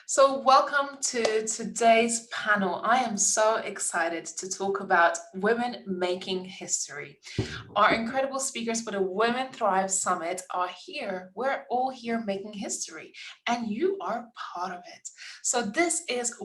So, welcome to today's panel. I am so excited to talk about women making history. Our incredible speakers for the Women Thrive Summit are here. We're all here making history, and you are part of it. So, this is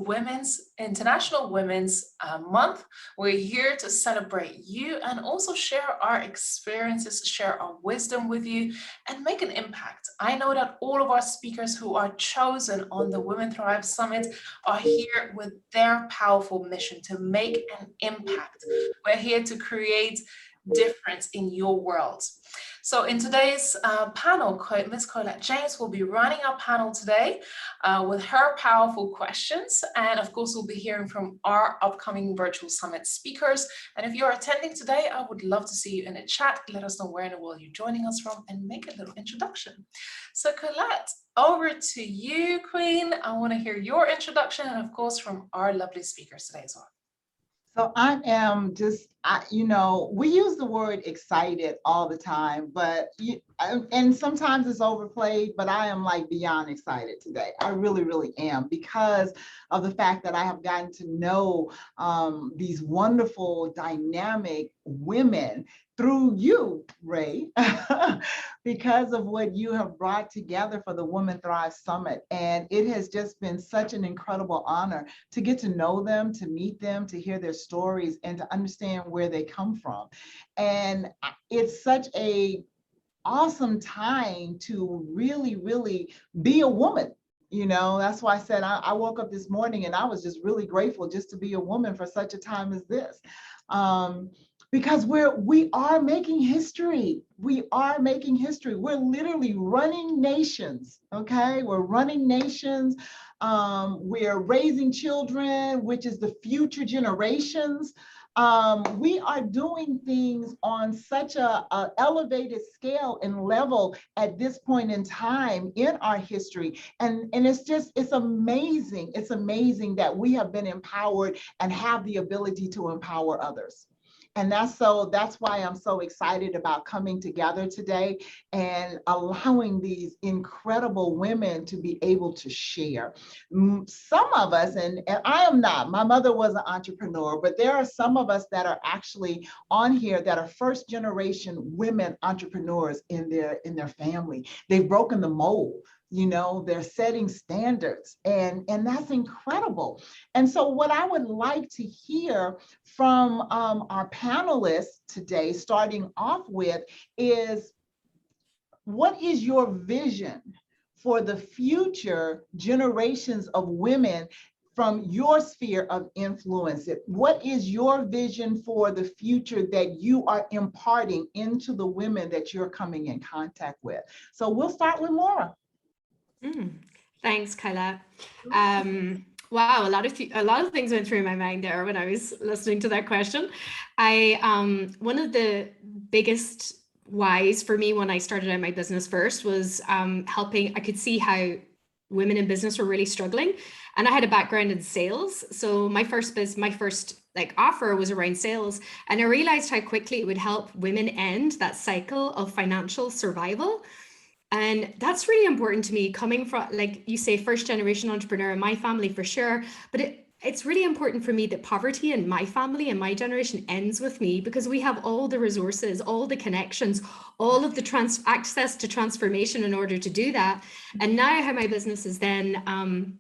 International Women's Month. We're here to celebrate you and also share our experiences, share our wisdom with you, and make an impact. I know that all of our speakers who are chosen on the Women Thrive Summit are here with their powerful mission to make an impact. We're here to create difference in your world. So in today's panel, Ms. Colette James will be running our panel today with her powerful questions. And of course, we'll be hearing from our upcoming virtual summit speakers. And if you're attending today, I would love to see you in the chat. Let us know where in the world you're joining us from and make a little introduction. So Colette, over to you, Queen. I want to hear your introduction and of course from our lovely speakers today as well. So I am just, we use the word excited all the time, and sometimes it's overplayed, but I am like beyond excited today. I really, really am, because of the fact that I have gotten to know these wonderful, dynamic women through you, Ray, because of what you have brought together for the Women Thrive Summit. And it has just been such an incredible honor to get to know them, to meet them, to hear their stories, and to understand where they come from. And it's such a awesome time to really, really be a woman. That's why I said I woke up this morning and I was just really grateful just to be a woman for such a time as this. Because we are making history. We are making history. We're literally running nations, okay? We're running nations. We're raising children, which is the future generations. We are doing things on such a elevated scale and level at this point in time in our history. And it's amazing. It's amazing that we have been empowered and have the ability to empower others. And that's why I'm so excited about coming together today and allowing these incredible women to be able to share. Some of us, and I am not, my mother was an entrepreneur, but there are some of us that are actually on here that are first generation women entrepreneurs in their family. They've broken the mold. They're setting standards, and that's incredible. And so what I would like to hear from our panelists today, starting off with, is what is your vision for the future generations of women from your sphere of influence? What is your vision for the future that you are imparting into the women that you're coming in contact with? So we'll start with Maura. Thanks, Kyla. Wow, a lot of things went through my mind there when I was listening to that question. One of the biggest whys for me when I started out my business first was helping. I could see how women in business were really struggling, and I had a background in sales. So my first offer was around sales, and I realized how quickly it would help women end that cycle of financial survival. And that's really important to me, coming from, like you say, first generation entrepreneur in my family for sure. But it's really important for me that poverty in my family and my generation ends with me, because we have all the resources, all the connections, all of the access to transformation in order to do that. And now how my business is then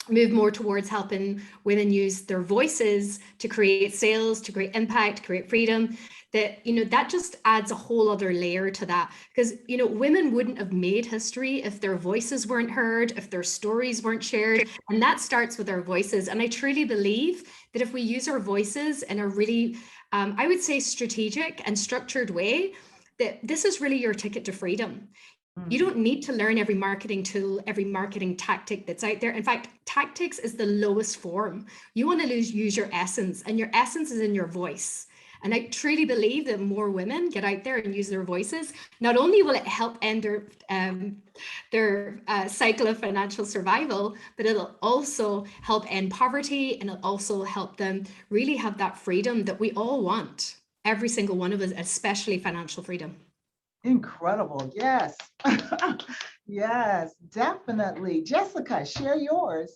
move more towards helping women use their voices to create sales, to create impact, create freedom. That just adds a whole other layer to that, because women wouldn't have made history if their voices weren't heard, if their stories weren't shared, and that starts with our voices. And I truly believe that if we use our voices in a really I would say strategic and structured way, that this is really your ticket to freedom. You don't need to learn every marketing tool, every marketing tactic that's out there. In fact, tactics is the lowest form. You want to use your essence, and your essence is in your voice. And I truly believe that more women get out there and use their voices, not only will it help end their cycle of financial survival, but it'll also help end poverty, and it'll also help them really have that freedom that we all want. Every single one of us, especially financial freedom. Incredible. Yes. Yes, definitely. Jessica, share yours.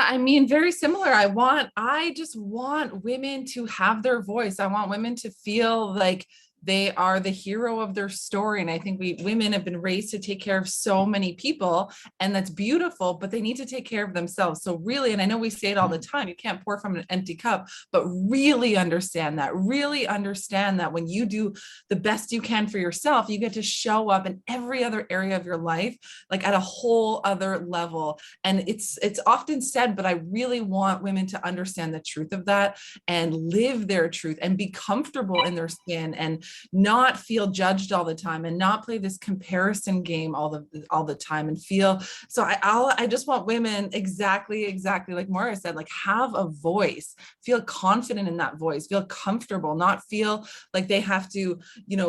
I mean, very similar. I just want women to have their voice. I want women to feel like they are the hero of their story. And I think women have been raised to take care of so many people, and that's beautiful, but they need to take care of themselves. So really, and I know we say it all the time, you can't pour from an empty cup, but really understand that when you do the best you can for yourself, you get to show up in every other area of your life, like at a whole other level. And it's often said, but I really want women to understand the truth of that and live their truth and be comfortable in their skin and not feel judged all the time and not play this comparison game all the time and feel. So I just want women exactly like Moira said, like have a voice, feel confident in that voice, feel comfortable, not feel like they have to,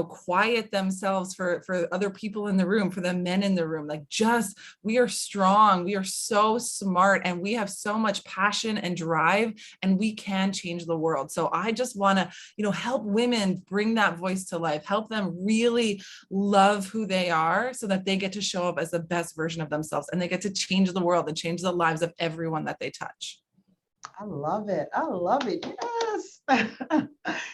quiet themselves for other people in the room, for the men in the room. Like just, we are strong, we are so smart, and we have so much passion and drive, and we can change the world. So I just want to, help women bring that voice to life, help them really love who they are so that they get to show up as the best version of themselves, and they get to change the world and change the lives of everyone that they touch. I love it. I love it. Yes.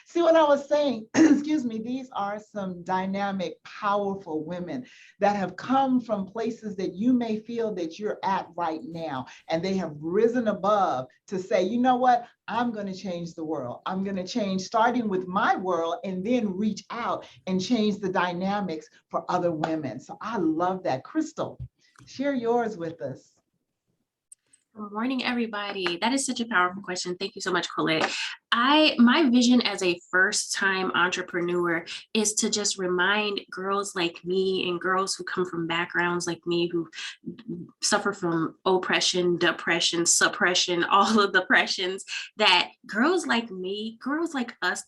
See what I was saying? Excuse me. These are some dynamic, powerful women that have come from places that you may feel that you're at right now. And they have risen above to say, you know what? I'm going to change the world. I'm going to change starting with my world and then reach out and change the dynamics for other women. So I love that. Crystal, share yours with us. Good morning, everybody. That is such a powerful question. Thank you so much, Colette. My vision as a first-time entrepreneur is to just remind girls like me and girls who come from backgrounds like me, who suffer from oppression, depression, suppression, all of the oppressions, that girls like me, girls like us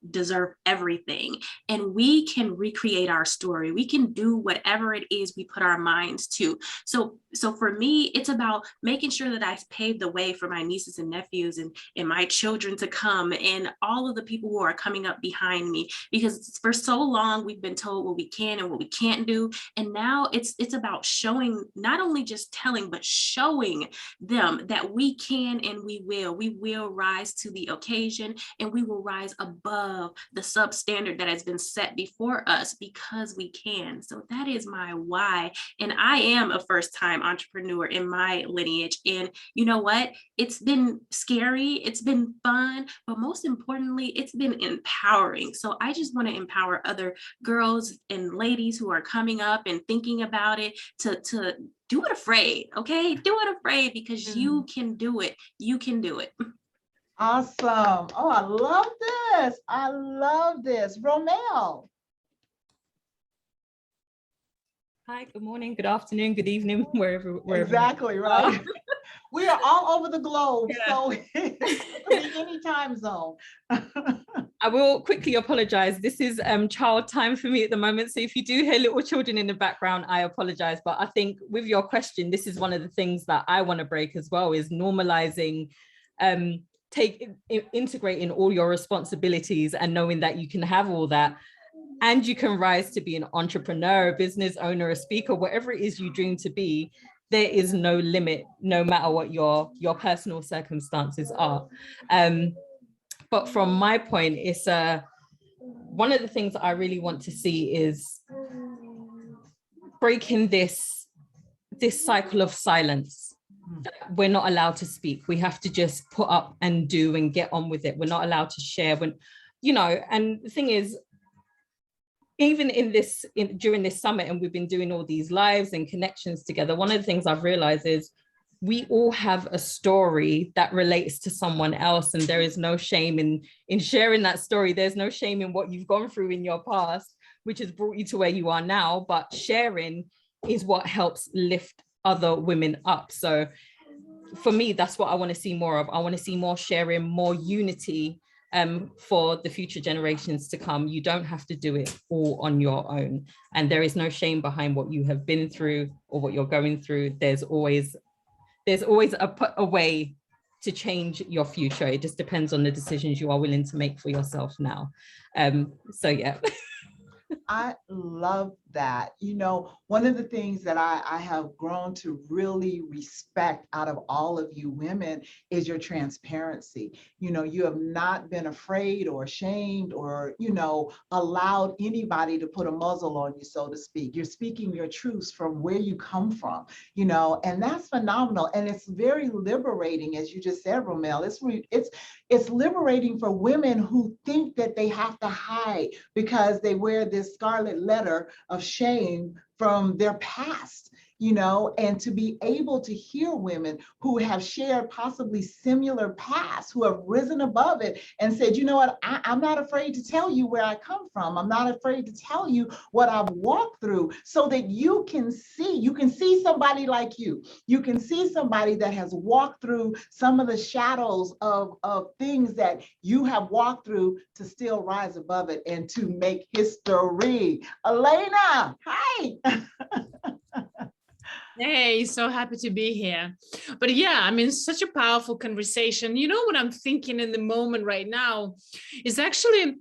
deserve everything. And we can recreate our story. We can do whatever it is we put our minds to. So for me, it's about making sure that I pave the way for my nieces and nephews and my children to come, and all of the people who are coming up behind me, because for so long we've been told what we can and what we can't do. And now it's about showing, not only just telling, but showing them that we can and we will rise to the occasion, and we will rise above the substandard that has been set before us, because we can. So that is my why. And I am a first-time entrepreneur in my lineage. And you know what? It's been scary, it's been fun, but most importantly, it's been empowering. So I just want to empower other girls and ladies who are coming up and thinking about it to do it afraid, okay? Do it afraid, because you can do it. You can do it. Awesome. Oh, I love this. I love this. Romel. Hi, good morning, good afternoon, good evening, wherever. Exactly, right? We are all over the globe, Yeah. so it could be any time zone. I will quickly apologize. This is child time for me at the moment. So if you do hear little children in the background, I apologize. But I think with your question, this is one of the things that I want to break as well, is normalizing, integrating all your responsibilities and knowing that you can have all that. And you can rise to be an entrepreneur, a business owner, a speaker, whatever it is you dream to be. There is no limit, no matter what your personal circumstances are. But from my point, it's one of the things I really want to see is breaking this cycle of silence. We're not allowed to speak. We have to just put up and do and get on with it. We're not allowed to share. And the thing is, even during this summit, and we've been doing all these lives and connections together, one of the things I've realized is we all have a story that relates to someone else, and there is no shame in sharing that story. There's no shame in what you've gone through in your past, which has brought you to where you are now, but sharing is what helps lift other women up. So for me, that's what I want to see more of. I want to see more sharing, more unity, for the future generations to come. You don't have to do it all on your own. And there is no shame behind what you have been through or what you're going through. There's always a way to change your future. It just depends on the decisions you are willing to make for yourself now. So yeah. I love that. You know, one of the things that I have grown to really respect out of all of you women is your transparency. You know, you have not been afraid or ashamed or, you know, allowed anybody to put a muzzle on you, so to speak. You're speaking your truths from where you come from, you know, and that's phenomenal. And it's very liberating, as you just said, Romel. It's liberating for women who think that they have to hide because they wear this scarlet letter of shame from their past, you know, and to be able to hear women who have shared possibly similar pasts, who have risen above it and said, you know what, I'm not afraid to tell you where I come from. I'm not afraid to tell you what I've walked through, so that you can see somebody like you. You can see somebody that has walked through some of the shadows of things that you have walked through to still rise above it and to make history. Elena, hi. Hey, so happy to be here. But yeah, I mean, such a powerful conversation. You know what I'm thinking in the moment right now is actually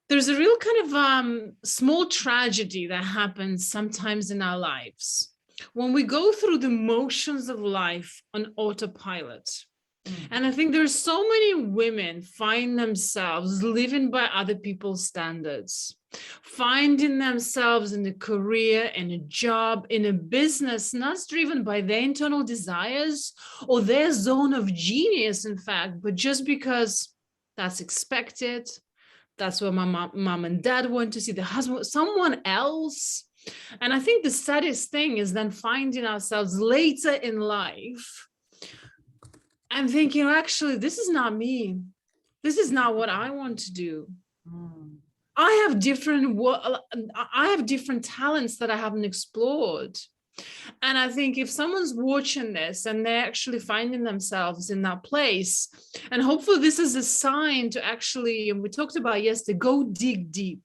there's a real kind of small tragedy that happens sometimes in our lives when we go through the motions of life on autopilot. And I think there's so many women find themselves living by other people's standards, finding themselves in a career, in a job, in a business, not driven by their internal desires or their zone of genius, in fact, but just because that's expected. That's what my mom and dad want to see, the husband, someone else. And I think the saddest thing is then finding ourselves later in life and thinking, actually, this is not me. This is not what I want to do. I have different talents that I haven't explored. And I think if someone's watching this and they're actually finding themselves in that place, and hopefully this is a sign to actually, and we talked about yesterday, go dig deep.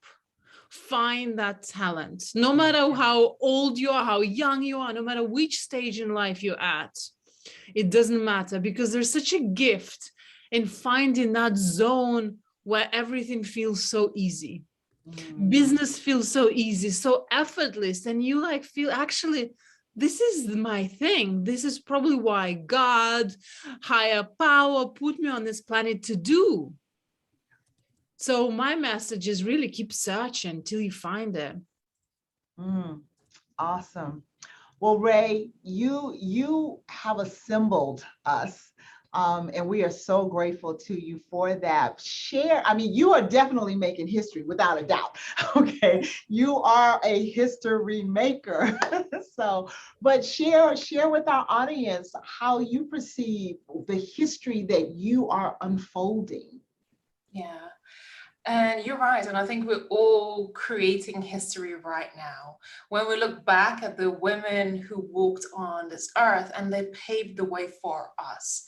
Find that talent, no matter how old you are, how young you are, no matter which stage in life you're at. It doesn't matter, because there's such a gift in finding that zone where everything feels so easy. Business feels so easy, so effortless, and you like feel, actually, this is my thing. This is probably why God, higher power put me on this planet to do. So my message is really keep searching till you find it. Awesome. Well, Ray, you have assembled us, and we are so grateful to you for that. I mean, you are definitely making history without a doubt. Okay, you are a history maker. So, but share with our audience how you perceive the history that you are unfolding. Yeah. And you're right. And I think we're all creating history right now. When we look back at the women who walked on this earth and they paved the way for us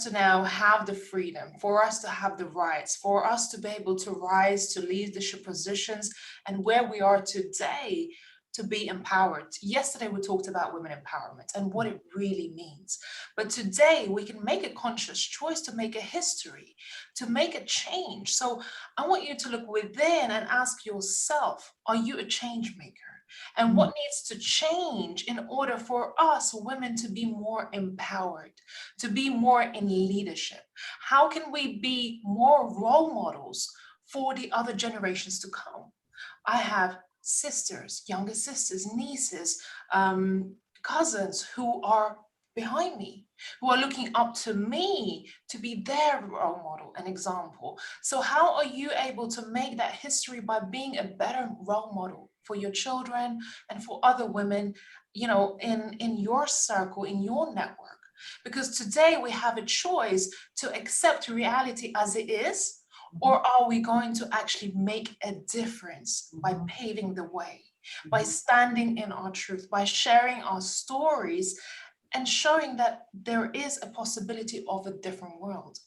to now have the freedom, for us to have the rights, for us to be able to rise to leadership positions, and where we are today to be empowered. Yesterday, we talked about women empowerment and what it really means. But today, we can make a conscious choice to make a history, to make a change. So I want you to look within and ask yourself, are you a change maker? And what needs to change in order for us women to be more empowered, to be more in leadership? How can we be more role models for the other generations to come? I have sisters, younger sisters, nieces, cousins who are behind me, who are looking up to me to be their role model and example. So how are you able to make that history? By being a better role model for your children and for other women, you know, in your circle, in your network. Because today we have a choice to accept reality as it is, or are we going to actually make a difference by paving the way, by standing in our truth, by sharing our stories and showing that there is a possibility of a different world?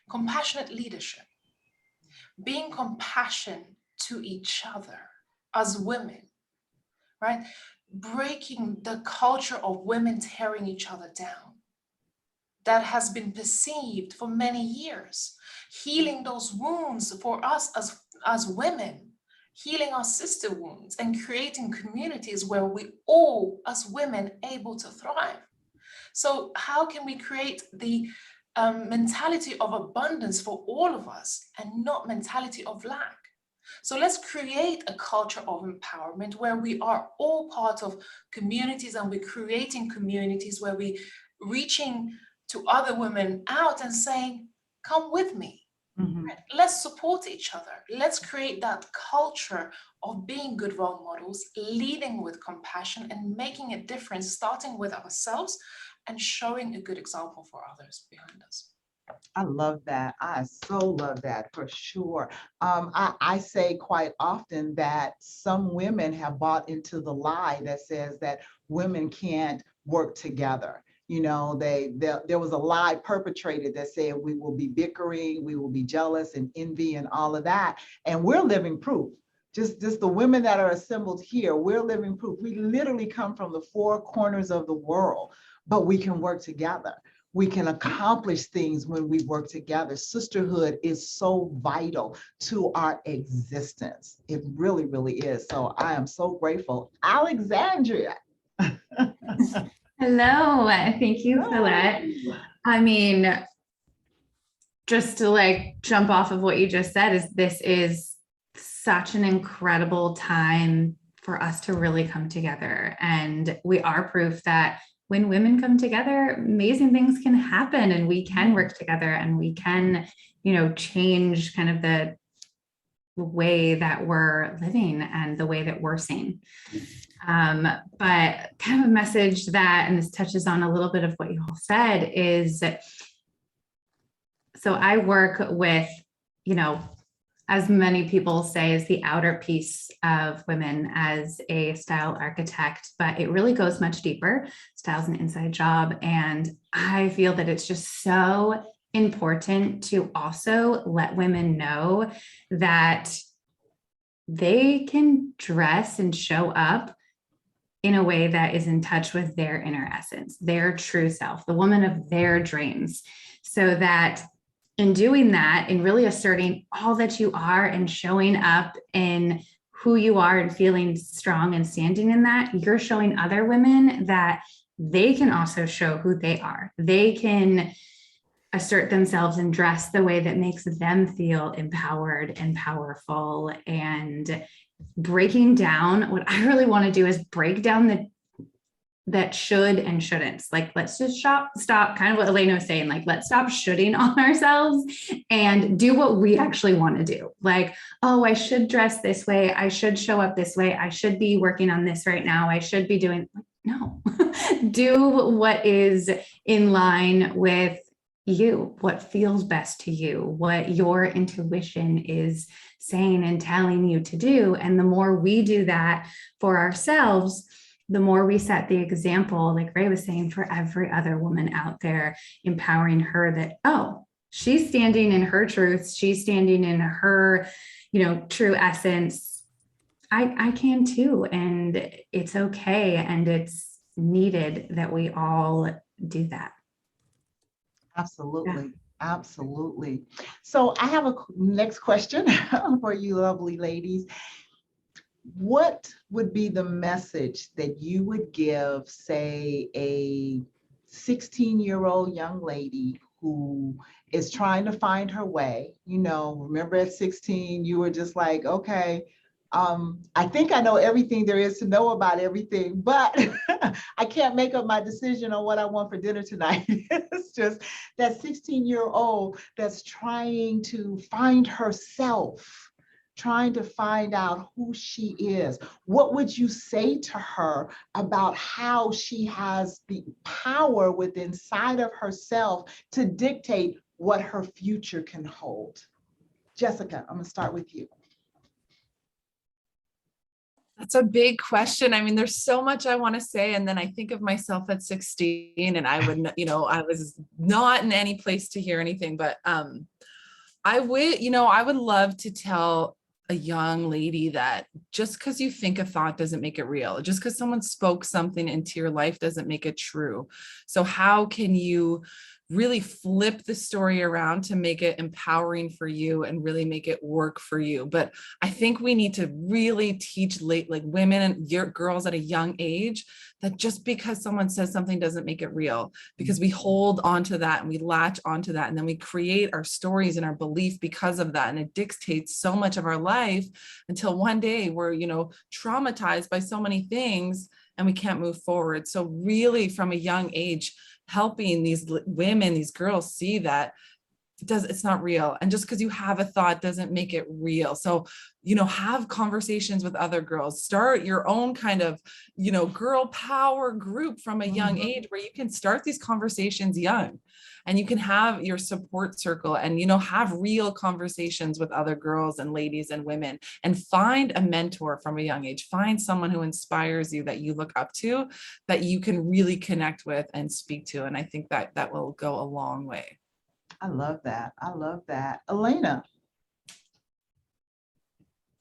Compassionate leadership, being compassionate to each other as women, right? Breaking the culture of women tearing each other down that has been perceived for many years, healing those wounds for us as women, healing our sister wounds and creating communities where we all, as women, able to thrive. So how can we create the mentality of abundance for all of us and not mentality of lack? So let's create a culture of empowerment where we are all part of communities, and we're creating communities where we reaching to other women out and saying, come with me. Mhm. Right? Let's support each other. Let's create that culture of being good role models, leading with compassion and making a difference, starting with ourselves and showing a good example for others behind us. I love that. I so love that for sure. I say quite often that some women have bought into the lie that says that women can't work together. You know, there was a lie perpetrated that said we will be bickering, we will be jealous and envy and all of that. And we're living proof. Just the women that are assembled here, we're living proof. We literally come from the four corners of the world, but we can work together. We can accomplish things when we work together. Sisterhood is so vital to our existence. It really, really is. So I am so grateful. Alexandria. Hello, thank you, Colette. I mean, just to like jump off of what you just said, this is such an incredible time for us to really come together. And we are proof that when women come together, amazing things can happen, and we can work together, and we can, change kind of the way that we're living and the way that we're seen. But kind of a message that, and this touches on a little bit of what you all said, is, so I work with, as many people say, is the outer piece of women as a style architect, but it really goes much deeper. Style's an inside job. And I feel that it's just so important to also let women know that they can dress and show up in a way that is in touch with their inner essence, their true self, the woman of their dreams, so that in doing that, in really asserting all that you are and showing up in who you are and feeling strong and standing in that, you're showing other women that they can also show who they are. They can assert themselves and dress the way that makes them feel empowered and powerful. And breaking down, what I really want to do is break down that should and shouldn'ts. Like, let's just stop, kind of what Elena was saying, like, let's stop shoulding on ourselves and do what we actually want to do. Like, oh, I should dress this way, I should show up this way, I should be working on this right now, I should be doing, no. Do what is in line with you, what feels best to you, what your intuition is saying and telling you to do. And the more we do that for ourselves, the more we set the example, like Ray was saying, for every other woman out there, empowering her that, oh, she's standing in her truth, she's standing in her, true essence. I can too. And it's okay. And it's needed that we all do that. Absolutely. Yeah. Absolutely. So I have a next question for you lovely ladies. What would be the message that you would give, say, a 16-year-old young lady who is trying to find her way? Remember at 16, you were just like, okay, I think I know everything there is to know about everything, but I can't make up my decision on what I want for dinner tonight. It's just that 16-year-old that's trying to find herself, trying to find out who she is. What would you say to her about how she has the power within inside of herself to dictate what her future can hold? Jessica, I'm gonna start with you. That's a big question. I mean, there's so much I want to say. And then I think of myself at 16 and I would, I was not in any place to hear anything, but I would love to tell a young lady that just because you think a thought doesn't make it real. Just because someone spoke something into your life doesn't make it true. So how can you really flip the story around to make it empowering for you and really make it work for you. But I think we need to really teach like women and girls at a young age that just because someone says something doesn't make it real, because we hold on to that and we latch onto that, and then we create our stories and our belief because of that, and it dictates so much of our life until one day we're, you know, traumatized by so many things and we can't move forward. So really from a young age, helping these women, these girls see that it's not real. And just because you have a thought doesn't make it real. So, you know, have conversations with other girls, start your own kind of, you know, girl power group from a young age where you can start these conversations young, and you can have your support circle and, you know, have real conversations with other girls and ladies and women, and find a mentor from a young age. Find someone who inspires you, that you look up to, that you can really connect with and speak to. And I think that that will go a long way. I love that. I love that. Elena.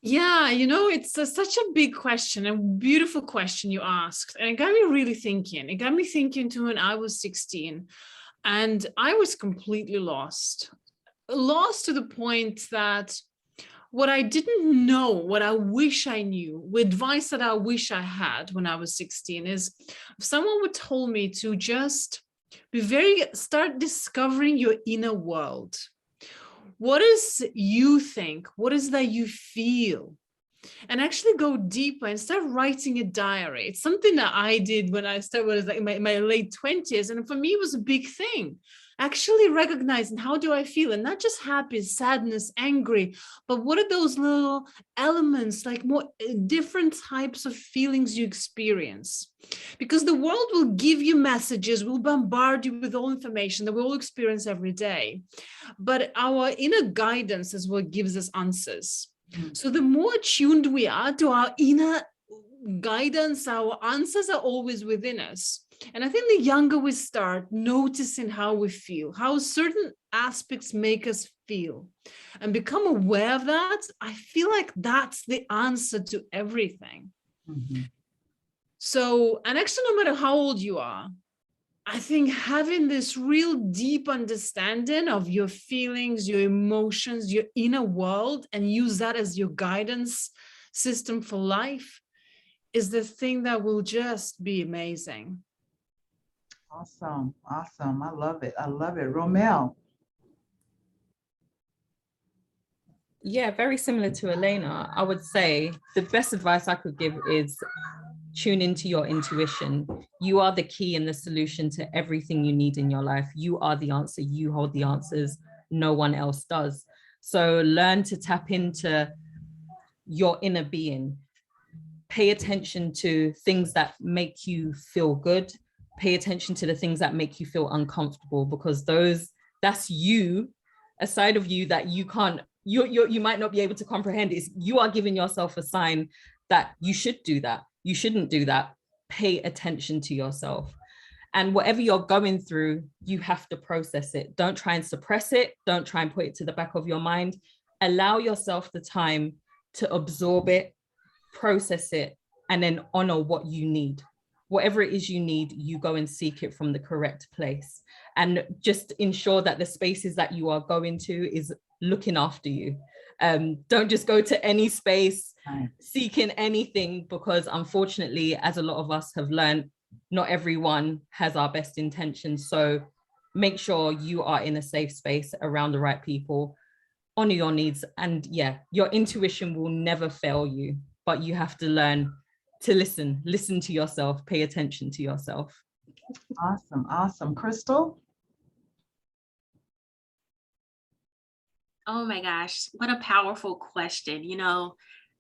Yeah, you know, it's such a big question, a beautiful question you asked. And it got me really thinking. It got me thinking to when I was 16 and I was completely lost to the point that what I didn't know, what I wish I knew, with advice that I wish I had when I was 16 is if someone would told me to just start discovering your inner world. What is you think? What is that you feel? And actually go deeper and start writing a diary. It's something that I did when I started like in my late 20s. And for me, it was a big thing. Actually recognizing how do I feel, and not just happy, sadness, angry, but what are those little elements, like more different types of feelings you experience? Because the world will give you messages, will bombard you with all information that we all experience every day. But our inner guidance is what gives us answers. So the more attuned we are to our inner guidance, our answers are always within us. And I think the younger we start noticing how we feel, how certain aspects make us feel, and become aware of that, I feel like that's the answer to everything. So, and actually, no matter how old you are, I think having this real deep understanding of your feelings, your emotions, your inner world, and use that as your guidance system for life is the thing that will just be amazing. Awesome. Awesome. I love it. I love it. Romel. Yeah, very similar to Elena. I would say the best advice I could give is tune into your intuition. You are the key and the solution to everything you need in your life. You are the answer. You hold the answers. No one else does. So learn to tap into your inner being. Pay attention to things that make you feel good. Pay attention to the things that make you feel uncomfortable, because that's you, a side of you that you can't, you might not be able to comprehend. Is you are giving yourself a sign that you should do that. You shouldn't do that. Pay attention to yourself. And whatever you're going through, you have to process it. Don't try and suppress it. Don't try and put it to the back of your mind. Allow yourself the time to absorb it, process it, and then honor what you need. Whatever it is you need, you go and seek it from the correct place. And just ensure that the spaces that you are going to is looking after you. Don't just go to any space seeking anything, because unfortunately, as a lot of us have learned, not everyone has our best intentions. So make sure you are in a safe space around the right people, honor your needs. And yeah, your intuition will never fail you, but you have to learn to listen to yourself, pay attention to yourself. Awesome. Awesome. Crystal? Oh my gosh, what a powerful question. You know,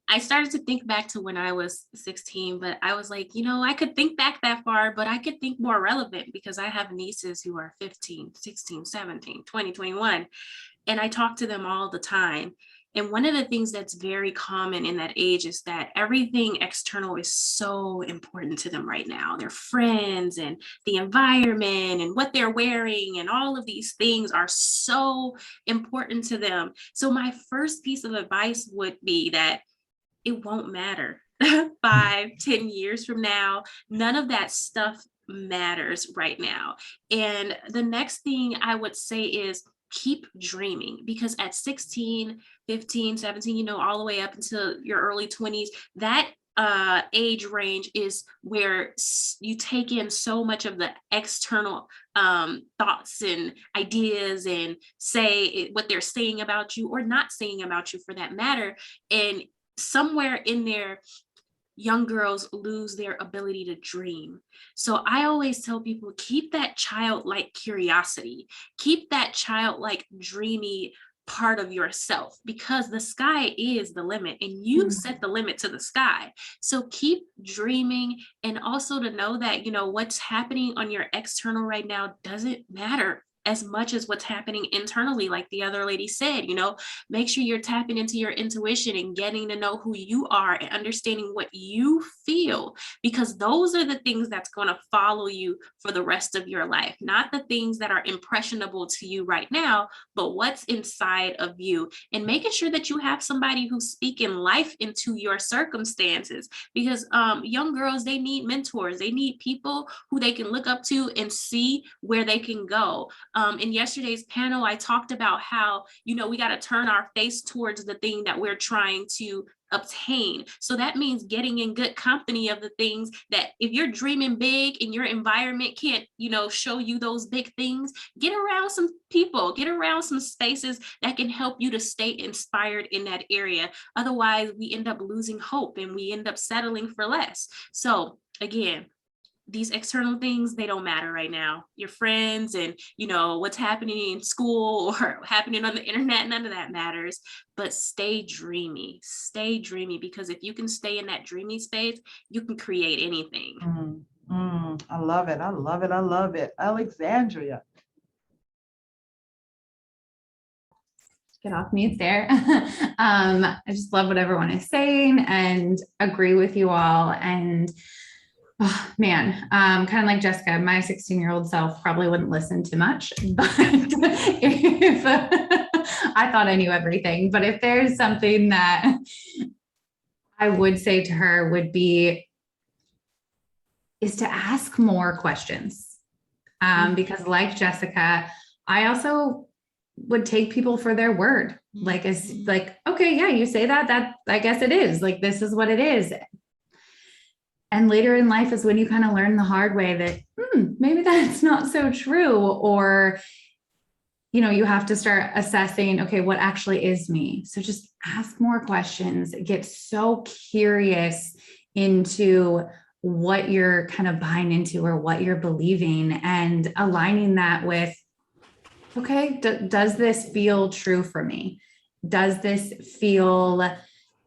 I started to think back to when I was 16, but I was like, you know, I could think back that far, but I could think more relevant because I have nieces who are 15, 16, 17, 20, 21, and I talk to them all the time. And one of the things that's very common in that age is that everything external is so important to them right now. Their friends and the environment and what they're wearing and all of these things are so important to them. So my first piece of advice would be that it won't matter 5, 10 years from now. None of that stuff matters right now. And the next thing I would say is keep dreaming, because at 16, 15, 17, you know, all the way up until your early 20s, that age range is where you take in so much of the external thoughts and ideas and say what they're saying about you or not saying about you for that matter. And somewhere in there, young girls lose their ability to dream. So I always tell people, keep that childlike curiosity, keep that childlike dreamy part of yourself, because the sky is the limit and you set the limit to the sky. So keep dreaming, and also to know that, you know, what's happening on your external right now doesn't matter as much as what's happening internally. Like the other lady said, you know, make sure you're tapping into your intuition and getting to know who you are and understanding what you feel, because those are the things that's going to follow you for the rest of your life, not the things that are impressionable to you right now, but what's inside of you. And making sure that you have somebody who's speaking life into your circumstances, because young girls, they need mentors, they need people who they can look up to and see where they can go. In yesterday's panel, I talked about how, you know, we got to turn our face towards the thing that we're trying to obtain. So that means getting in good company of the things that, if you're dreaming big and your environment can't, you know, show you those big things, get around some people, get around some spaces that can help you to stay inspired in that area. Otherwise, we end up losing hope and we end up settling for less. So again, these external things, they don't matter right now. Your friends and, you know, what's happening in school or happening on the internet, none of that matters. But stay dreamy, because if you can stay in that dreamy space, you can create anything. I love it. I love it. I love it. Alexandria. Get off mute there. I just love what everyone is saying and agree with you all. And oh, man, kind of like Jessica, my 16-year-old self probably wouldn't listen to much, but if I thought I knew everything, but if there's something that I would say to her would be, is to ask more questions. Because like Jessica, I also would take people for their word. Like, it's like, okay, yeah, you say that I guess it is, like, this is what it is. And later in life is when you kind of learn the hard way that maybe that's not so true. Or, you know, you have to start assessing, okay, what actually is me? So just ask more questions, get so curious into what you're kind of buying into or what you're believing, and aligning that with, okay, does this feel true for me? Does this feel,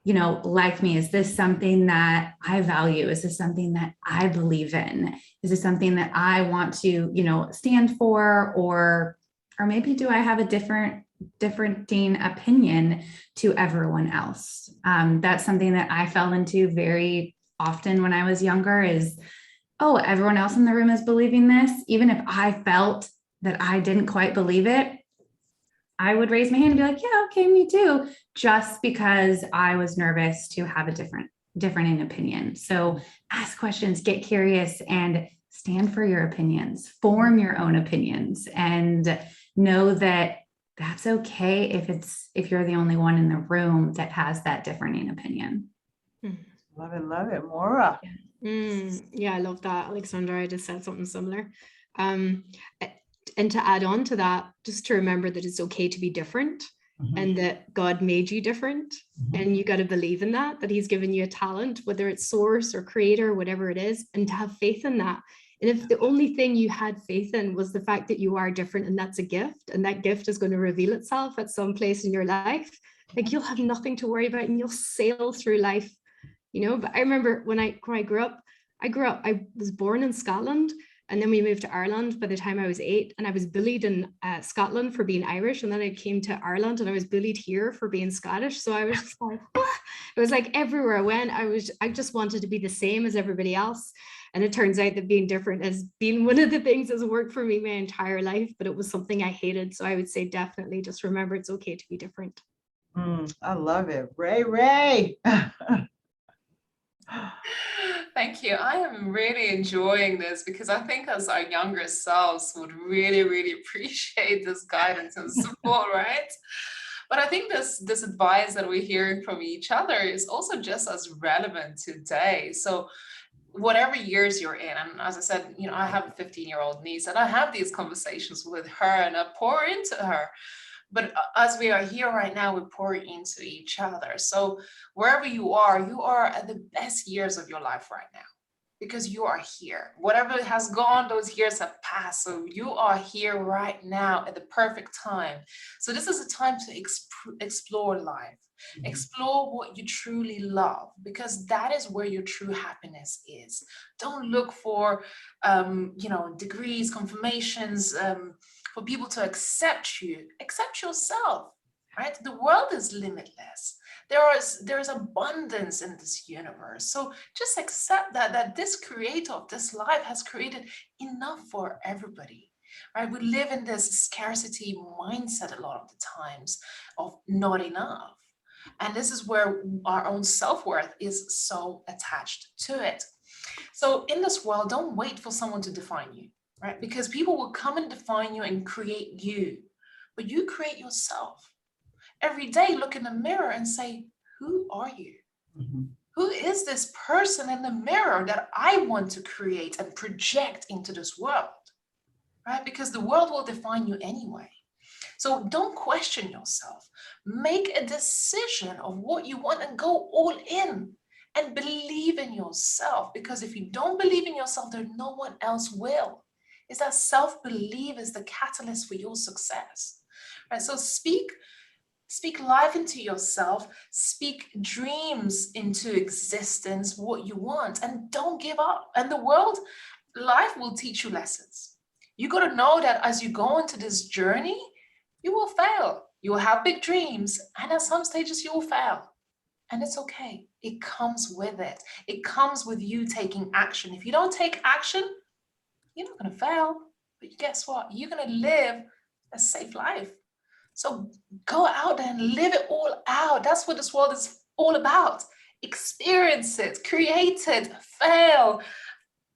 you know, like me? Is this something that I value? Is this something that I believe in? Is this something that I want to, you know, stand for? Or maybe do I have a differing opinion to everyone else? That's something that I fell into very often when I was younger is, oh, everyone else in the room is believing this. Even if I felt that I didn't quite believe it, I would raise my hand and be like, yeah, okay, me too, just because I was nervous to have a different opinion. So ask questions, get curious, and stand for your opinions, form your own opinions, and know that that's okay if you're the only one in the room that has that differing opinion. Love it, love it. Maura. Yeah, I love that, Alexandra. I just said something similar. And to add on to that, just to remember that it's okay to be different, and that God made you different, and you got to believe in that he's given you a talent, whether it's source or creator, whatever it is, and to have faith in that. And if the only thing you had faith in was the fact that you are different, and that's a gift, and that gift is going to reveal itself at some place in your life, like, you'll have nothing to worry about and you'll sail through life, you know. But I remember when I grew up, I was born in Scotland, and then we moved to Ireland by the time I was 8, and I was bullied in Scotland for being Irish. And then I came to Ireland and I was bullied here for being Scottish. So I was just like, what? It was like everywhere I went, I just wanted to be the same as everybody else. And it turns out that being different has been one of the things that's worked for me my entire life, but it was something I hated. So I would say definitely just remember it's okay to be different. I love it. Ray. Thank you. I am really enjoying this because I think as our younger selves would really, really appreciate this guidance and support, right? But I think this advice that we're hearing from each other is also just as relevant today. So whatever years you're in, and as I said, I have a 15-year-old niece and I have these conversations with her and I pour into her. But as we are here right now, we pour into each other. So wherever you are at the best years of your life right now because you are here. Whatever has gone, those years have passed. So you are here right now at the perfect time. So this is a time to explore life, explore what you truly love, because that is where your true happiness is. Don't look for, degrees, confirmations, for people to accept you. Accept yourself, right? The world is limitless. There is abundance in this universe. So just accept that this creator of this life has created enough for everybody, right? We live in this scarcity mindset a lot of the times of not enough. And this is where our own self-worth is so attached to it. So in this world, don't wait for someone to define you, right? Because people will come and define you and create you, but you create yourself. Every day, look in the mirror and say, who are you? Who is this person in the mirror that I want to create and project into this world, right? Because the world will define you anyway. So don't question yourself. Make a decision of what you want and go all in and believe in yourself. Because if you don't believe in yourself, then no one else will. Is that self-belief is the catalyst for your success, right? So speak life into yourself, speak dreams into existence, what you want, and don't give up. And the world, life will teach you lessons. You got to know that as you go into this journey, you will fail. You will have big dreams, and at some stages you will fail. And it's okay. It comes with it. It comes with you taking action. If you don't take action, you're not going to fail. But guess what? You're going to live a safe life. So go out there and live it all out. That's what this world is all about. Experience it, create it, fail,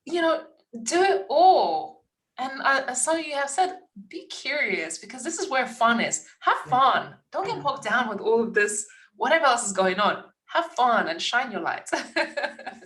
do it all. And as some of you have said, be curious, because this is where fun is. Have fun. Don't get bogged down with all of this, whatever else is going on. Have fun and shine your light.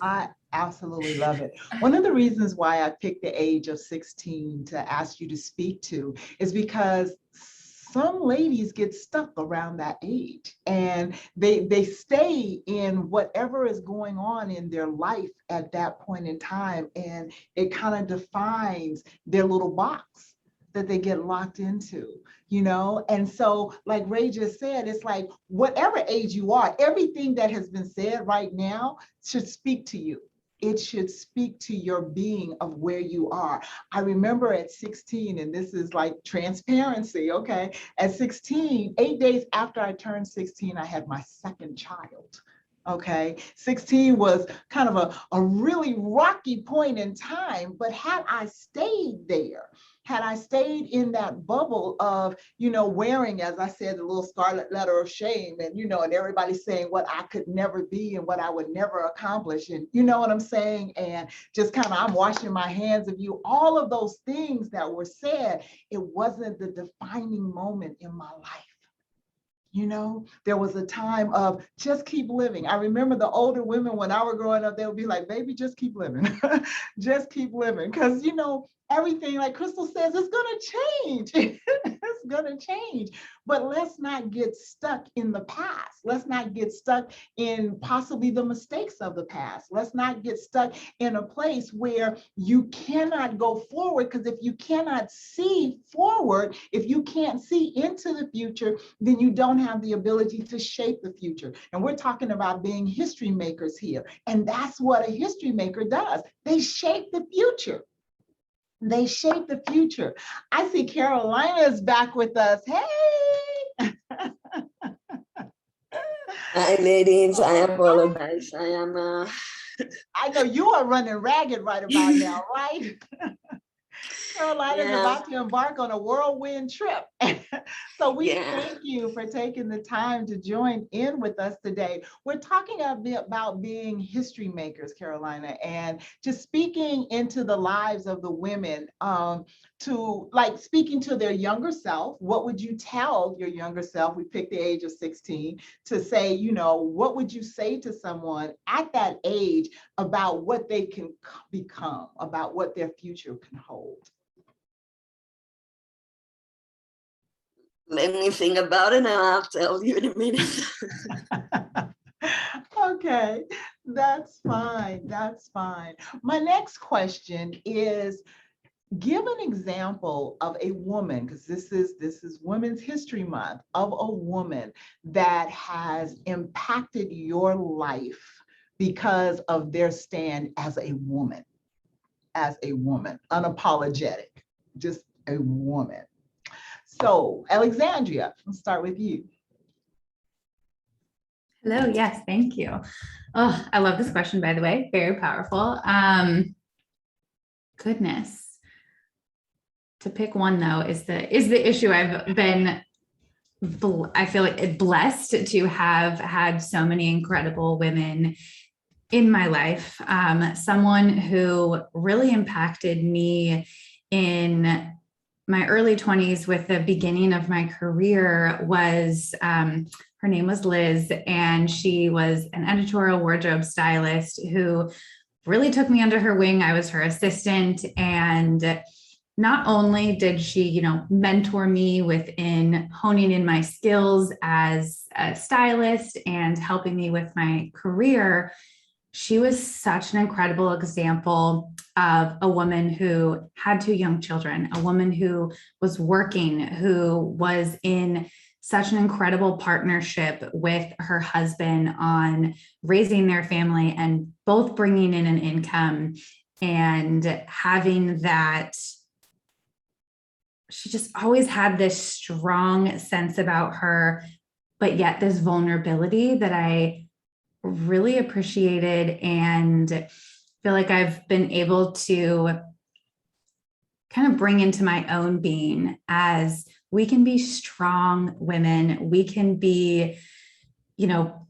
I absolutely love it. One of the reasons why I picked the age of 16 to ask you to speak to is because some ladies get stuck around that age and they stay in whatever is going on in their life at that point in time, and it kind of defines their little box that they get locked into, And so like Ray just said, it's like whatever age you are, everything that has been said right now should speak to you. It should speak to your being of where you are. I remember at 16, and this is like transparency, okay? At 16, 8 days after I turned 16, I had my second child. Okay, 16 was kind of a really rocky point in time, but had I stayed there, had I stayed in that bubble of, wearing, as I said, the little scarlet letter of shame and, and everybody saying what I could never be and what I would never accomplish. And you know what I'm saying? And just kind of, I'm washing my hands of you. All of those things that were said, it wasn't the defining moment in my life. There was a time of just keep living. I remember the older women when I was growing up, they would be like, baby, just keep living. Just keep living. Because, everything, like Crystal says, it's going to change. It's going to change. But let's not get stuck in the past. Let's not get stuck in possibly the mistakes of the past. Let's not get stuck in a place where you cannot go forward, because if you cannot see forward, if you can't see into the future, then you don't have the ability to shape the future. And we're talking about being history makers here. And that's what a history maker does. They shape the future. They shape the future. I see Carolina is back with us. Hey! Hi, ladies. I apologize. I am. I know you are running ragged right about now, right? Carolina's Yeah. about to embark on a whirlwind trip. So we Yeah. thank you for taking the time to join in with us today. We're talking a bit about being history makers, Carolina, and just speaking into the lives of the women, to like speaking to their younger self. What would you tell your younger self? We picked the age of 16 to say, you know, what would you say to someone at that age about what they can become, about what their future can hold? Let me think about it and I'll tell you in a minute. Okay, that's fine. That's fine. My next question is, give an example of a woman, because this is Women's History Month, of a woman that has impacted your life because of their stand as a woman, unapologetic, just a woman. So, Alexandria, let's start with you. Hello, yes, thank you. Oh, I love this question, by the way, very powerful. Goodness. To pick one though is the issue. I've been, I feel like blessed to have had so many incredible women in my life. Someone who really impacted me in my early 20s with the beginning of my career was, her name was Liz, and she was an editorial wardrobe stylist who really took me under her wing. I was her assistant, and not only did she, you know, mentor me within honing in my skills as a stylist and helping me with my career, she was such an incredible example of a woman who had 2 young children, a woman who was working, who was in such an incredible partnership with her husband on raising their family and both bringing in an income and having that. She just always had this strong sense about her, but yet this vulnerability that I really appreciated and feel like I've been able to kind of bring into my own being, as we can be strong women. We can be, you know,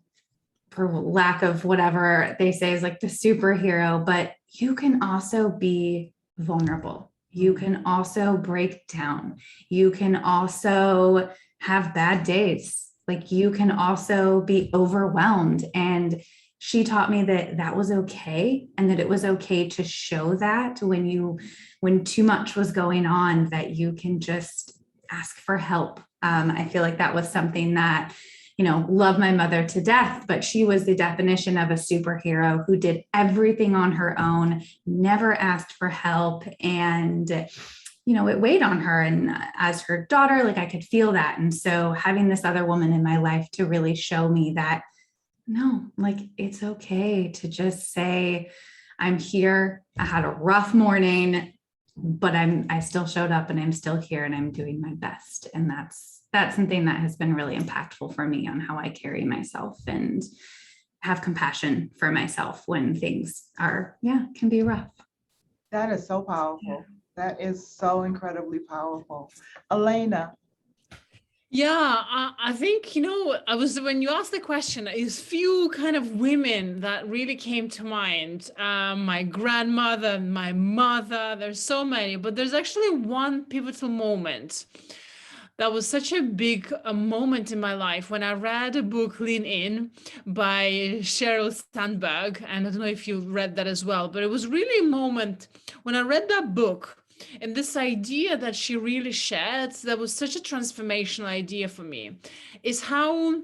for lack of whatever they say is like the superhero, but you can also be vulnerable. You can also break down. You can also have bad days. Like, you can also be overwhelmed. And she taught me that that was okay, and that it was okay to show that when too much was going on, that you can just ask for help. I feel like that was something that, you know, love my mother to death, but she was the definition of a superhero who did everything on her own, never asked for help. And you know, it weighed on her. And as her daughter, like, I could feel that. And so having this other woman in my life to really show me that, no, like, it's okay to just say, I'm here. I had a rough morning, but I still showed up, and I'm still here, and I'm doing my best. And that's something that has been really impactful for me on how I carry myself and have compassion for myself when things are, can be rough. That is so powerful. Yeah. That is so incredibly powerful. Elena. Yeah, I think, you know, when you asked the question, is few kind of women that really came to mind. My grandmother, my mother, there's so many, but there's actually one pivotal moment that was such a big moment in my life when I read a book, Lean In, by Sheryl Sandberg. And I don't know if you read that as well, but it was really a moment when I read that book. And this idea that she really shared, that was such a transformational idea for me, is how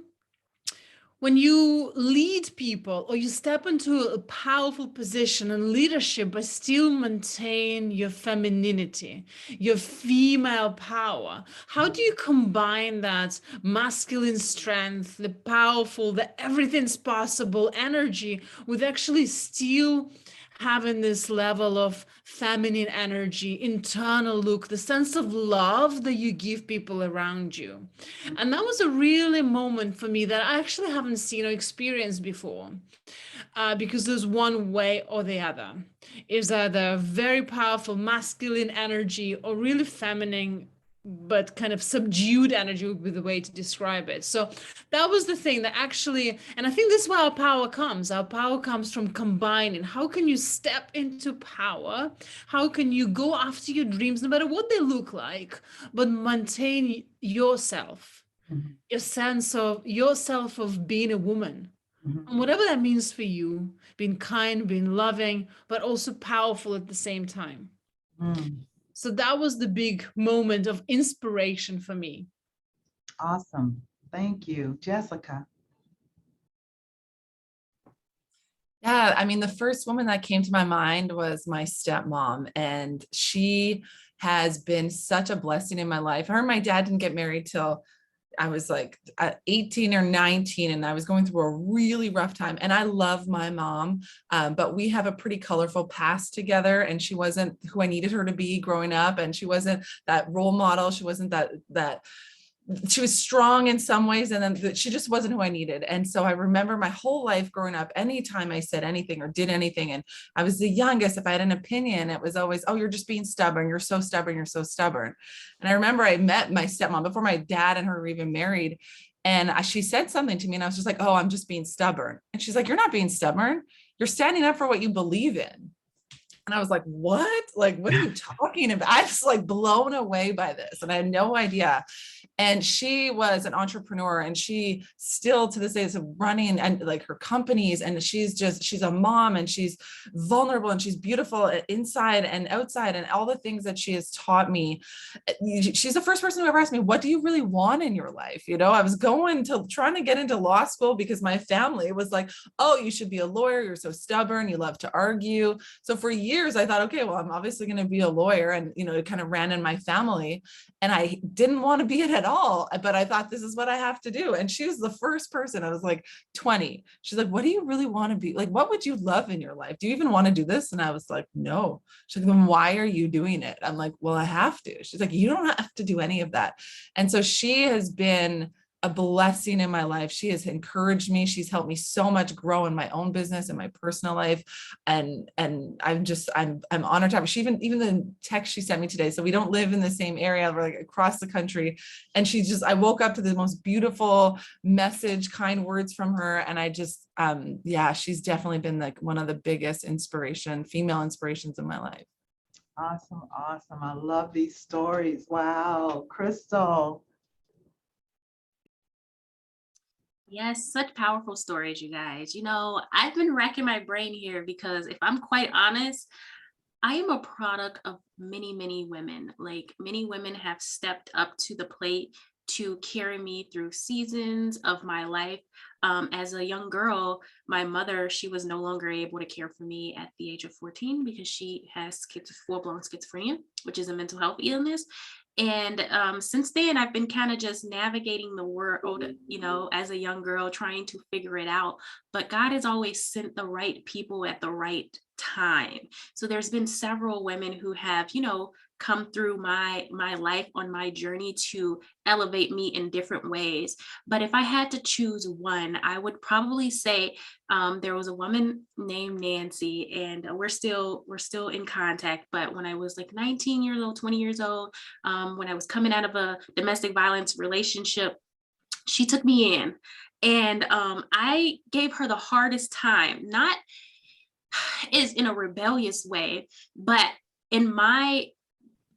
when you lead people or you step into a powerful position in leadership, but still maintain your femininity, your female power, how do you combine that masculine strength, the powerful, the everything's possible energy with actually still having this level of feminine energy, internal look, the sense of love that you give people around you. And that was a really moment for me that I actually haven't seen or experienced before, because there's one way or the other. Is either very powerful masculine energy or really feminine but kind of subdued energy would be the way to describe it. So that was the thing that actually, and I think this is where our power comes. Our power comes from combining. How can you step into power? How can you go after your dreams, no matter what they look like, but maintain yourself, your sense of yourself of being a woman, and whatever that means for you, being kind, being loving, but also powerful at the same time. So that was the big moment of inspiration for me. Awesome. Thank you. Jessica. Yeah, I mean, the first woman that came to my mind was my stepmom, and she has been such a blessing in my life. Her and my dad didn't get married till I was like 18 or 19, and I was going through a really rough time. And I love my mom, but we have a pretty colorful past together, and she wasn't who I needed her to be growing up. And she wasn't that role model. She wasn't that she was strong in some ways, and then she just wasn't who I needed. And so I remember my whole life growing up, anytime I said anything or did anything, and I was the youngest, if I had an opinion, it was always, oh, you're just being stubborn. You're so stubborn. You're so stubborn. And I remember I met my stepmom before my dad and her were even married. And she said something to me, and I was just like, oh, I'm just being stubborn. And she's like, you're not being stubborn. You're standing up for what you believe in. And I was like, what? Like, what are you talking about? I was like blown away by this, and I had no idea. And she was an entrepreneur, and she still to this day is running and like her companies, and she's a mom, and she's vulnerable, and she's beautiful inside and outside, and all the things that she has taught me. She's the first person who ever asked me, what do you really want in your life? You know, I was trying to get into law school because my family was like, oh, you should be a lawyer. You're so stubborn. You love to argue. So for years I thought, okay, well, I'm obviously going to be a lawyer. And, you know, it kind of ran in my family, and I didn't want to be it at all, but I thought this is what I have to do. And she was the first person. I was like 20. She's like, what do you really want to be? Like, what would you love in your life? Do you even want to do this? And I was like, no. She's like, then why are you doing it? I'm like, well, I have to. She's like, you don't have to do any of that. And so she has been a blessing in my life. She has encouraged me. She's helped me so much grow in my own business and my personal life. And I'm honored to have her. She even the text she sent me today. So we don't live in the same area. We're like across the country. And I woke up to the most beautiful message, kind words from her. And I just, she's definitely been like one of the biggest female inspirations in my life. Awesome. Awesome. I love these stories. Wow. Crystal. Yes, such powerful stories, you guys. You know, I've been racking my brain here because if I'm quite honest, I am a product of many, many women. Like many women have stepped up to the plate to carry me through seasons of my life. As a young girl, my mother, she was no longer able to care for me at the age of 14 because she has full-blown schizophrenia, which is a mental health illness. And since then, I've been kind of just navigating the world, you know, as a young girl, trying to figure it out. But God has always sent the right people at the right time. So there's been several women who have, you know, come through my life on my journey to elevate me in different ways. But if I had to choose one, I would probably say there was a woman named Nancy, and we're still in contact. But when I was like 19 years old, 20 years old, when I was coming out of a domestic violence relationship, she took me in, and I gave her the hardest time, not is in a rebellious way, but in my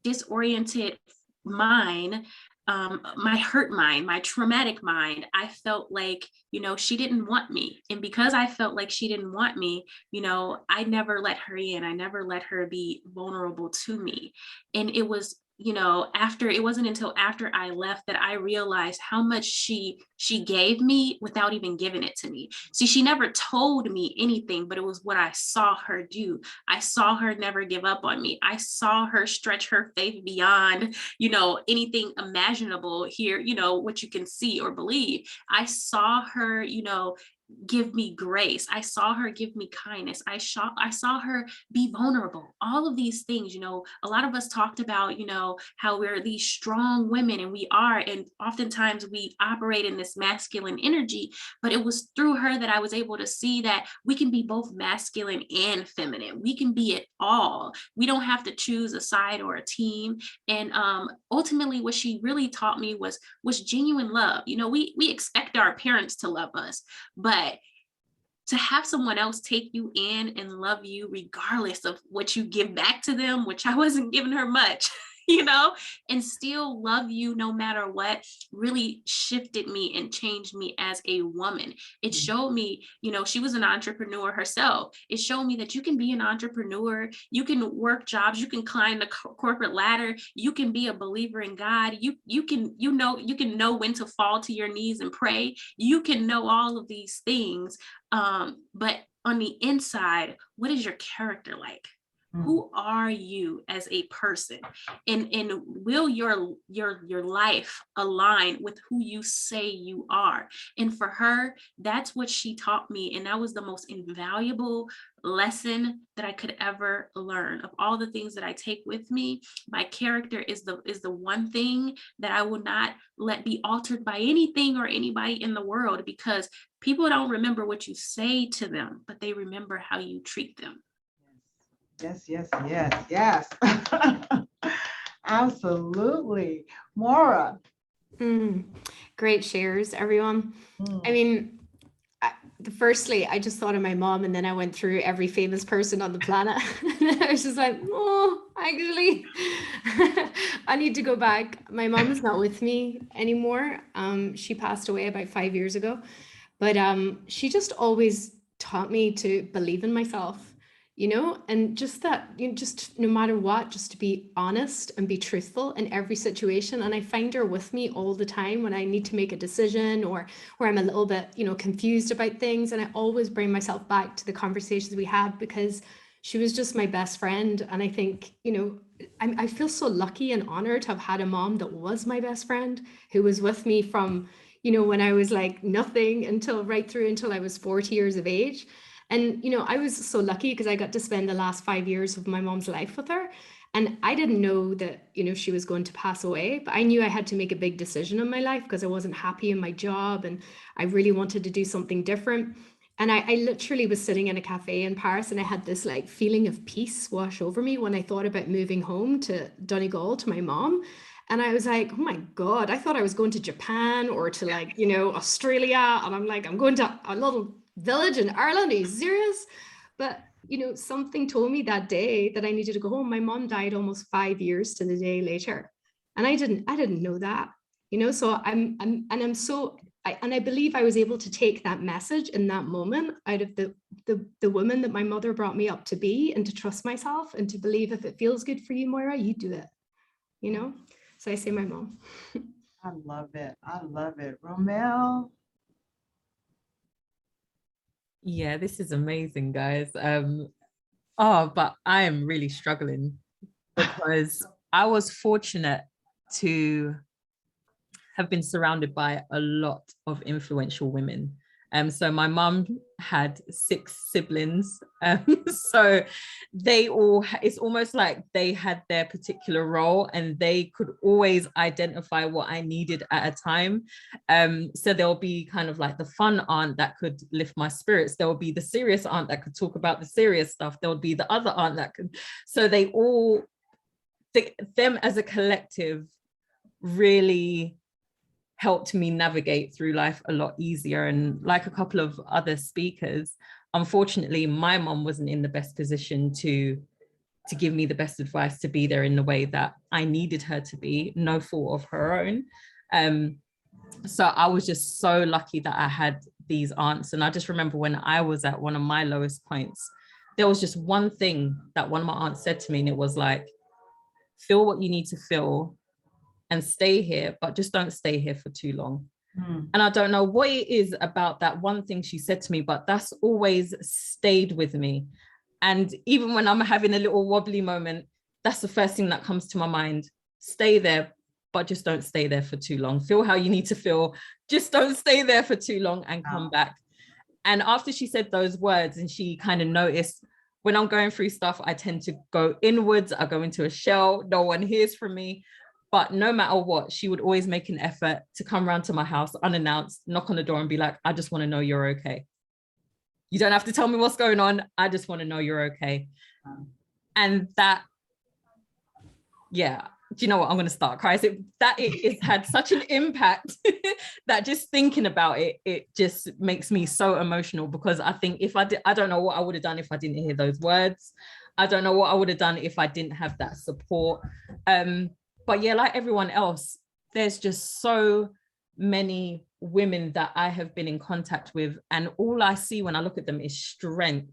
disoriented mind, my hurt mind, my traumatic mind, I felt like, you know, she didn't want me. And because I felt like she didn't want me, you know, I never let her in. I never let her be vulnerable to me. And it was, you know, it wasn't until after I left that I realized how much she gave me without even giving it to me. See, she never told me anything, but it was what I saw her do. I saw her never give up on me. I saw her stretch her faith beyond, you know, anything imaginable here, you know, what you can see or believe. I saw her, you know, give me grace. I saw her give me kindness. I saw her be vulnerable. All of these things, a lot of us talked about, how we're these strong women, and we are, and oftentimes we operate in this masculine energy, but it was through her that I was able to see that we can be both masculine and feminine. We can be it all. We don't have to choose a side or a team. And ultimately what she really taught me was genuine love. We expect our parents to love us, but to have someone else take you in and love you regardless of what you give back to them, which I wasn't giving her much, and still love you no matter what, really shifted me and changed me as a woman. It showed me, she was an entrepreneur herself. It showed me that you can be an entrepreneur, you can work jobs, you can climb the corporate ladder, you can be a believer in God, you can know when to fall to your knees and pray, you can know all of these things, but on the inside, what is your character like? Who are you as a person? And will your life align with who you say you are? And for her, that's what she taught me. And that was the most invaluable lesson that I could ever learn. Of all the things that I take with me, my character is the one thing that I will not let be altered by anything or anybody in the world, because people don't remember what you say to them, but they remember how you treat them. Yes. Absolutely. Maura. Great shares, everyone. I mean, firstly, I just thought of my mom, and then I went through every famous person on the planet. And I was just like, oh, actually, I need to go back. My mom is not with me anymore. She passed away about 5 years ago, but she just always taught me to believe in myself. And just that, just no matter what, just to be honest and be truthful in every situation. And I find her with me all the time when I need to make a decision or where I'm a little bit, confused about things. And I always bring myself back to the conversations we had, because she was just my best friend. And I think, I feel so lucky and honored to have had a mom that was my best friend, who was with me from, when I was like nothing right through until I was 40 years of age. And, I was so lucky because I got to spend the last 5 years of my mom's life with her. And I didn't know that, she was going to pass away, but I knew I had to make a big decision in my life because I wasn't happy in my job and I really wanted to do something different. And I literally was sitting in a cafe in Paris, and I had this like feeling of peace wash over me when I thought about moving home to Donegal to my mom. And I was like, oh my God, I thought I was going to Japan or to Australia. And I'm like, I'm going to a little village in Ireland. Are you serious? But something told me that day that I needed to go home. My mom died almost 5 years to the day later, and I didn't know that. So I believe I was able to take that message in that moment out of the woman that my mother brought me up to be, and to trust myself and to believe if it feels good for you, Moira, you do it. So I say my mom. I love it. Romel. Yeah, this is amazing, guys. But I am really struggling because I was fortunate to have been surrounded by a lot of influential women. So my mum had 6 siblings. So it's almost like they had their particular role, and they could always identify what I needed at a time. So there'll be kind of like the fun aunt that could lift my spirits. There will be the serious aunt that could talk about the serious stuff. There would be the other aunt that could, so them as a collective really helped me navigate through life a lot easier. And like a couple of other speakers, unfortunately, my mom wasn't in the best position to give me the best advice, to be there in the way that I needed her to be, no fault of her own. So I was just so lucky that I had these aunts. And I just remember when I was at one of my lowest points, there was just one thing that one of my aunts said to me, and it was like, feel what you need to feel and stay here, but just don't stay here for too long. And I don't know what it is about that one thing she said to me, but that's always stayed with me. And even when I'm having a little wobbly moment, that's the first thing that comes to my mind. Stay there, but just don't stay there for too long. Feel how you need to feel. Just don't stay there for too long and come back. And after she said those words and she kind of noticed when I'm going through stuff, I tend to go inwards, I go into a shell, no one hears from me. But no matter what, she would always make an effort to come around to my house unannounced, knock on the door and be like, I just want to know you're okay. You don't have to tell me what's going on. I just want to know you're okay. And that, yeah, do you know what? I'm going to start crying. It's had such an impact that just thinking about it, it just makes me so emotional, because I think if I did, I don't know what I would have done if I didn't hear those words. I don't know what I would have done if I didn't have that support. But yeah, like everyone else, there's just so many women that I have been in contact with, and all I see when I look at them is strength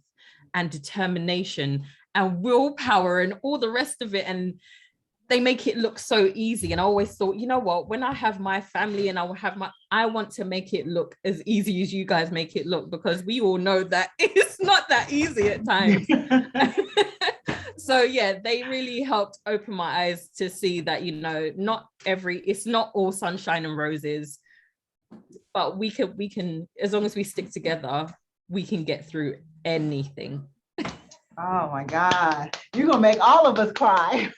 and determination and willpower and all the rest of it. And they make it look so easy. And I always thought, you know what, when I have my family and I want to make it look as easy as you guys make it look, because we all know that it's not that easy at times. So yeah, they really helped open my eyes to see that, you know, it's not all sunshine and roses, but we can, as long as we stick together, we can get through anything. Oh my God, you're gonna make all of us cry.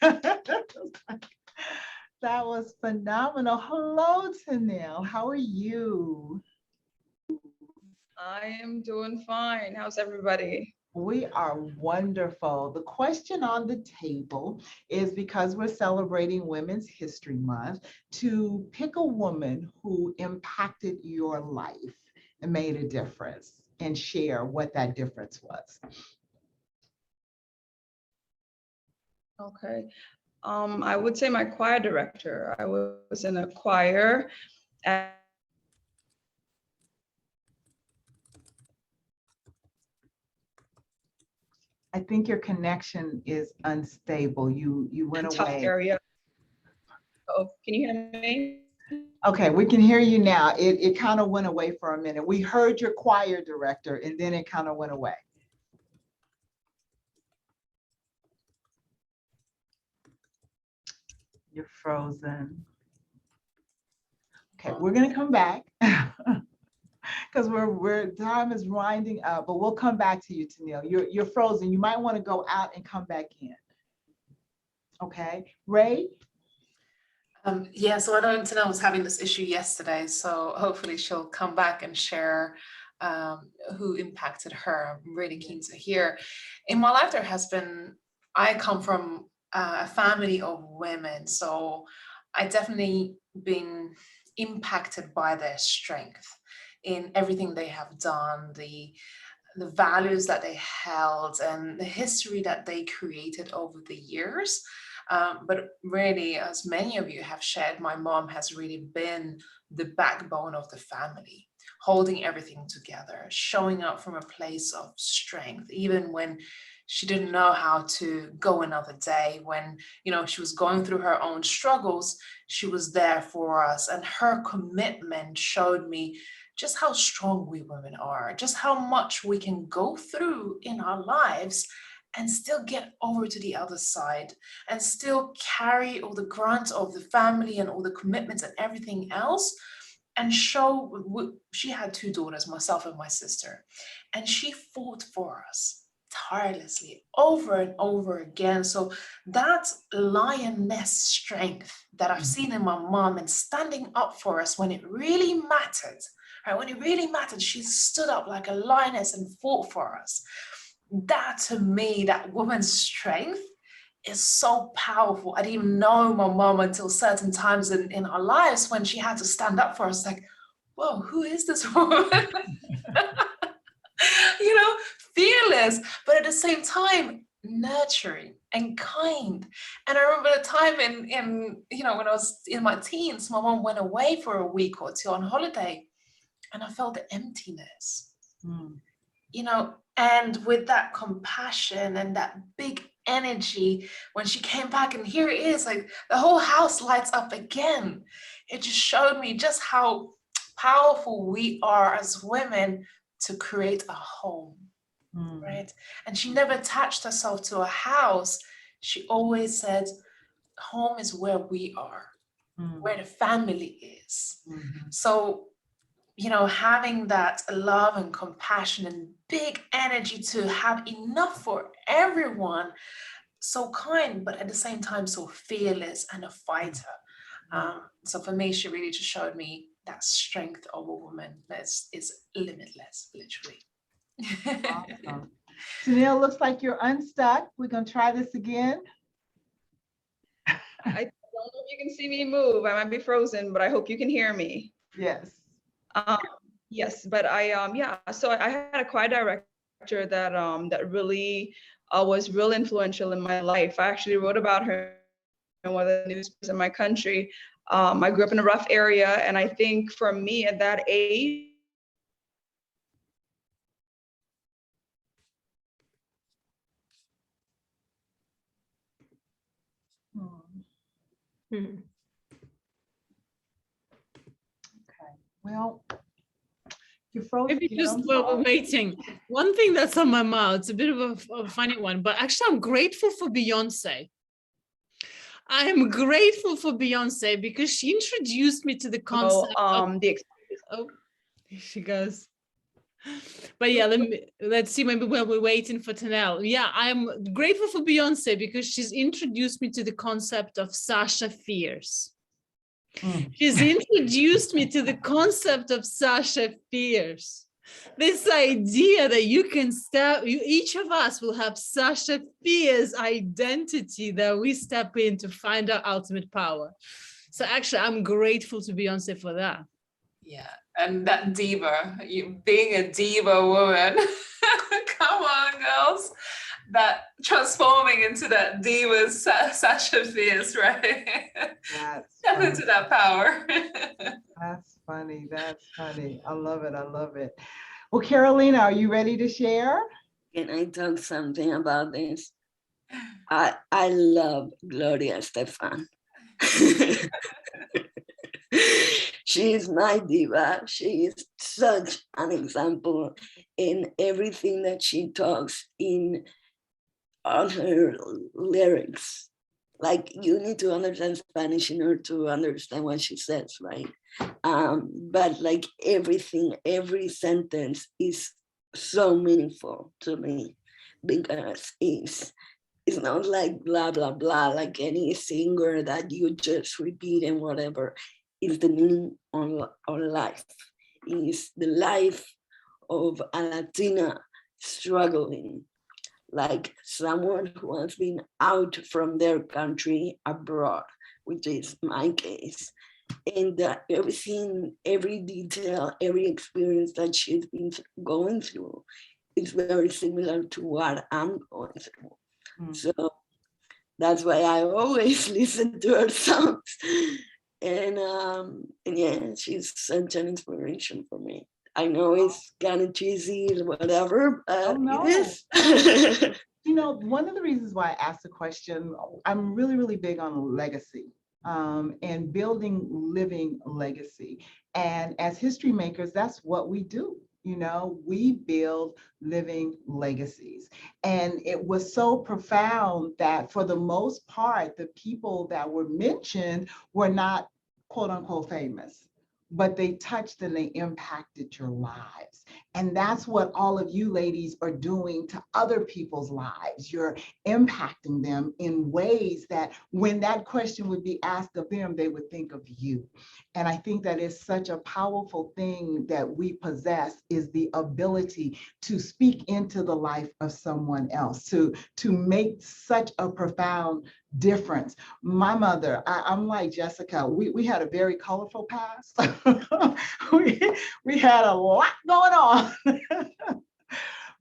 That was phenomenal. Hello, Tanil. How are you? I am doing fine. How's everybody? We are wonderful. The question on the table is, because we're celebrating Women's History Month, to pick a woman who impacted your life and made a difference, and share what that difference was. Okay. I would say my choir director. I was in a choir at I think your connection is unstable. You went tough away. area. Oh, can you hear me? Okay, we can hear you now. It kind of went away for a minute. We heard your choir director and then it kind of went away. You're frozen. Okay, we're gonna come back because we're time is winding up, but we'll come back to you, Tanil. You're frozen. You might want to go out and come back in. Okay, Ray? Yeah, so I know Tanil was having this issue yesterday, so hopefully she'll come back and share who impacted her. I'm really keen to hear. In my life, I come from a family of women, so I definitely been impacted by their strength in everything they have done, the values that they held, and the history that they created over the years. But really, as many of you have shared, my mom has really been the backbone of the family, holding everything together, showing up from a place of strength, even when she didn't know how to go another day, when, you know, she was going through her own struggles, she was there for us. And her commitment showed me just how strong we women are, just how much we can go through in our lives and still get over to the other side and still carry all the grunt of the family and all the commitments and everything else, and show. She had 2 daughters, myself and my sister, and she fought for us tirelessly over and over again. So that lioness strength that I've seen in my mom, and standing up for us when it really mattered, right? When it really mattered, she stood up like a lioness and fought for us. That, to me, that woman's strength is so powerful. I didn't even know my mom until certain times in our lives when she had to stand up for us, like, whoa, who is this woman? You know, fearless, but at the same time, nurturing and kind. And I remember the time in you know, when I was in my teens, my mom went away for a week or 2 on holiday, and I felt the emptiness. You know, and with that compassion and that big energy, when she came back, and here it is, like the whole house lights up again. It just showed me just how powerful we are as women to create a home, right? And she never attached herself to a house. She always said, home is where we are, where the family is. So having that love and compassion and big energy to have enough for everyone, so kind, but at the same time so fearless and a fighter. So for me, she really just showed me that strength of a woman that is limitless, literally. Awesome. Tennille, looks like you're unstuck. We're gonna try this again. I don't know if you can see me move. I might be frozen, but I hope you can hear me. Yes. Yes, but so I had a choir director that really was real influential in my life. I actually wrote about her in one of the newspapers in my country. I grew up in a rough area, and I think for me at that age, Okay. Well, you're frozen. Maybe just while we're waiting, one thing that's on my mouth, it's a bit of a funny one, but actually I'm grateful for Beyonce. I am grateful for Beyonce because she introduced me to the concept of, oh, here she goes. But yeah, let's see, maybe while we're waiting for Tennille. Yeah, I'm grateful for Beyonce because she's introduced me to the concept of Sasha Fierce. She's introduced me to the concept of Sasha Fierce. This idea that you can each of us will have Sasha Fierce identity that we step in to find our ultimate power. So actually, I'm grateful to Beyonce for that. Yeah, and that diva, being a diva woman, come on, girls. That transforming into that diva Sasha Fierce, right? Step into that power. That's funny. That's funny. I love it. I love it. Well, Carolina, are you ready to share? Can I talk something about this? I love Gloria Estefan. She is my diva. She is such an example in everything that she talks on her lyrics. Like, you need to understand Spanish in order to understand what she says, right? But like everything, every sentence is so meaningful to me because it's not like blah, blah, blah, like any singer that you just repeat and whatever. It's the meaning of life. It's the life of a Latina struggling, like someone who has been out from their country abroad, which is my case. And everything, every detail, every experience that she's been going through is very similar to what I'm going through. So that's why I always listen to her songs. And yeah, she's such an inspiration for me. I know it's kind of cheesy or whatever, but it is. One of the reasons why I asked the question, I'm really, really big on legacy and building living legacy. And as history makers, that's what we do. We build living legacies. And it was so profound that for the most part, the people that were mentioned were not quote unquote famous, but they touched and they impacted your lives. And that's what all of you ladies are doing to other people's lives. You're impacting them in ways that when that question would be asked of them, they would think of you. And I think that is such a powerful thing that we possess, is the ability to speak into the life of someone else, to make such a profound difference. My mother, I'm like Jessica, we had a very colorful past. we had a lot going on.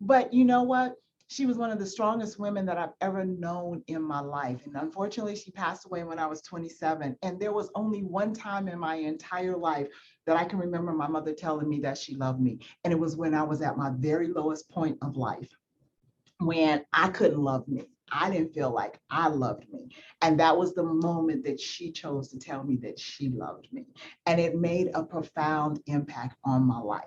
But you know what? She was one of the strongest women that I've ever known in my life. And unfortunately, she passed away when I was 27. And there was only one time in my entire life that I can remember my mother telling me that she loved me. And it was when I was at my very lowest point of life, when I couldn't love me. I didn't feel like I loved me. And that was the moment that she chose to tell me that she loved me. And it made a profound impact on my life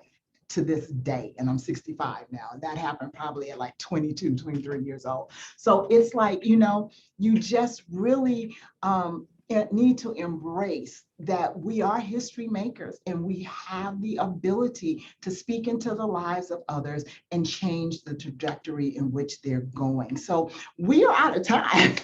to this day. And I'm 65 now. And that happened probably at like 22, 23 years old. So it's like, you just really need to embrace that we are history makers and we have the ability to speak into the lives of others and change the trajectory in which they're going. So we are out of time.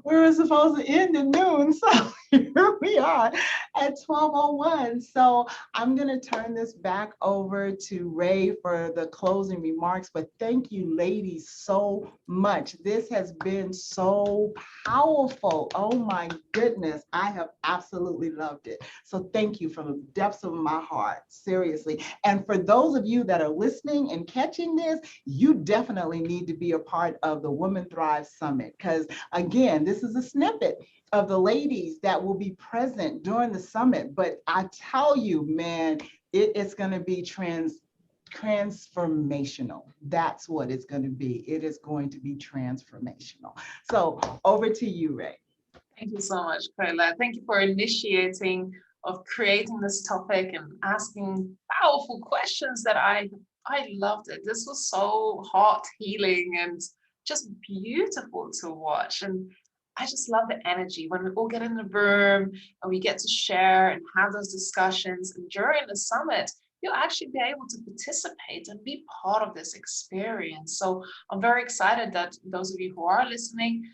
We were supposed to end at noon, so here we are at 12:01. So I'm going to turn this back over to Ray for the closing remarks, but thank you, ladies, so much. This has been so powerful. Oh my goodness, I have absolutely loved it. So thank you from the depths of my heart, seriously. And for those of you that are listening and catching this, you definitely need to be a part of the Women Thrive Summit, because again, this is a snippet of the ladies that will be present during the summit. But I tell you, man, it's going to be transformational. That's what it's going to be. It is going to be transformational. So over to you, Ray. Thank you so much, Carla. Thank you for initiating of creating this topic and asking powerful questions that I loved it. This was so heart healing and just beautiful to watch. And I just love the energy when we all get in the room and we get to share and have those discussions. And during the summit, you'll actually be able to participate and be part of this experience. So I'm very excited that those of you who are listening,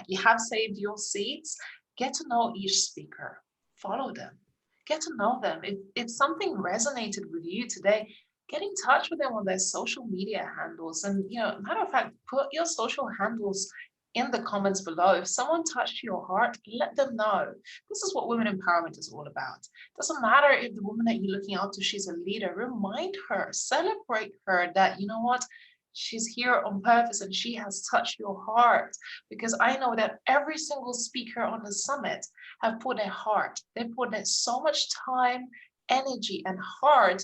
you have saved your seats. Get to know each speaker, follow them, get to know them. If something resonated with you today, get in touch with them on their social media handles. And, matter of fact, put your social handles in the comments below. If someone touched your heart, let them know. This is what women empowerment is all about. Doesn't matter if the woman that you're looking out to, she's a leader, remind her, celebrate her that, you know what, she's here on purpose and she has touched your heart. Because I know that every single speaker on the summit have put their heart, they put in so much time, energy, and heart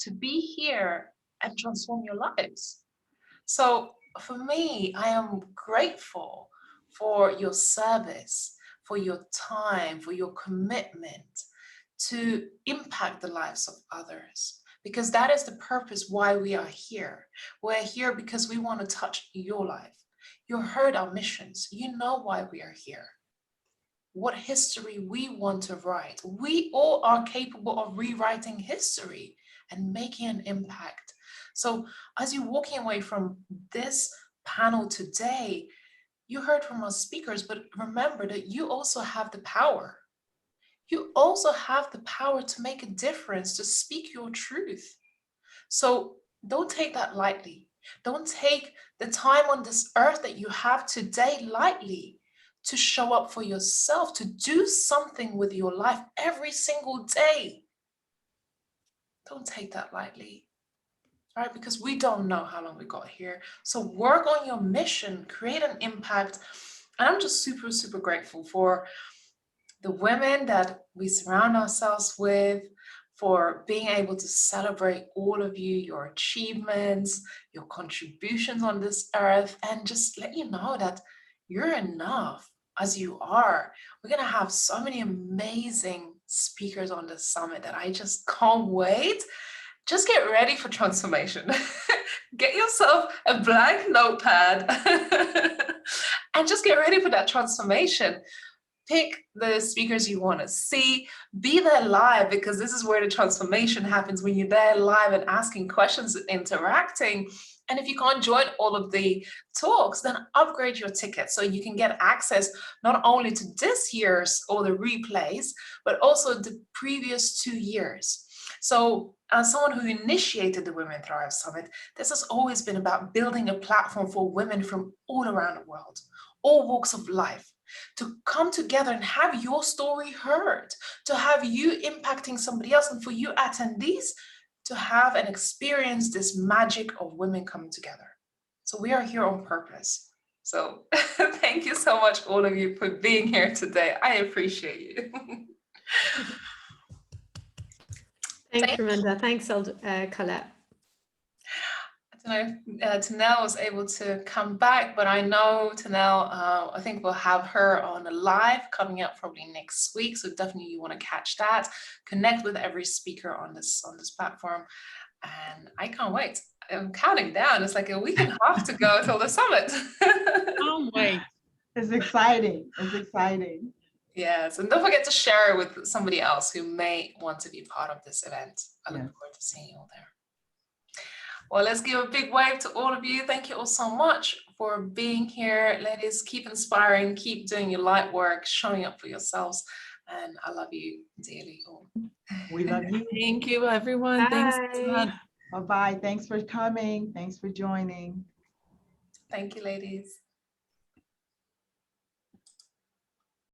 to be here and transform your lives. So for me, I am grateful for your service, for your time, for your commitment to impact the lives of others, because that is the purpose why we are here. We're here because we want to touch your life. You heard our missions. You know why we are here. What history we want to write. We all are capable of rewriting history and making an impact. So as you're walking away from this panel today, you heard from our speakers, but remember that you also have the power. You also have the power to make a difference, to speak your truth. So don't take that lightly. Don't take the time on this earth that you have today lightly to show up for yourself, to do something with your life every single day. Don't take that lightly. Right? Because we don't know how long we got here. So work on your mission, create an impact. And I'm just super, super grateful for the women that we surround ourselves with, for being able to celebrate all of you, your achievements, your contributions on this earth, and just let you know that you're enough as you are. We're going to have so many amazing speakers on the summit that I just can't wait. Just get ready for transformation. Get yourself a blank notepad and just get ready for that transformation. Pick the speakers you want to see, be there live, because this is where the transformation happens, when you're there live and asking questions, interacting. And if you can't join all of the talks, then upgrade your ticket so you can get access not only to this year's or the replays, but also the previous 2 years. So as someone who initiated the Women Thrive Summit, this has always been about building a platform for women from all around the world, all walks of life, to come together and have your story heard, to have you impacting somebody else, and for you attendees to have and experience this magic of women coming together. So we are here on purpose. So thank you so much, all of you, for being here today. I appreciate you. Thanks, Raminda. Thanks, Colette. I don't know if Tanel was able to come back, but I know Tanel, I think we'll have her on a live coming up probably next week. So definitely you want to catch that. Connect with every speaker on this platform. And I can't wait. I'm counting down. It's like a week and a half to go till the summit. Oh, wait. It's exciting. It's exciting. Yes, and don't forget to share it with somebody else who may want to be part of this event. I look Yes. forward to seeing you all there. Well, let's give a big wave to all of you. Thank you all so much for being here. Ladies, keep inspiring, keep doing your light work, showing up for yourselves. And I love you dearly all. We love you. Thank you, everyone. Thanks. Bye. Bye-bye. Thanks for coming. Thanks for joining. Thank you, ladies.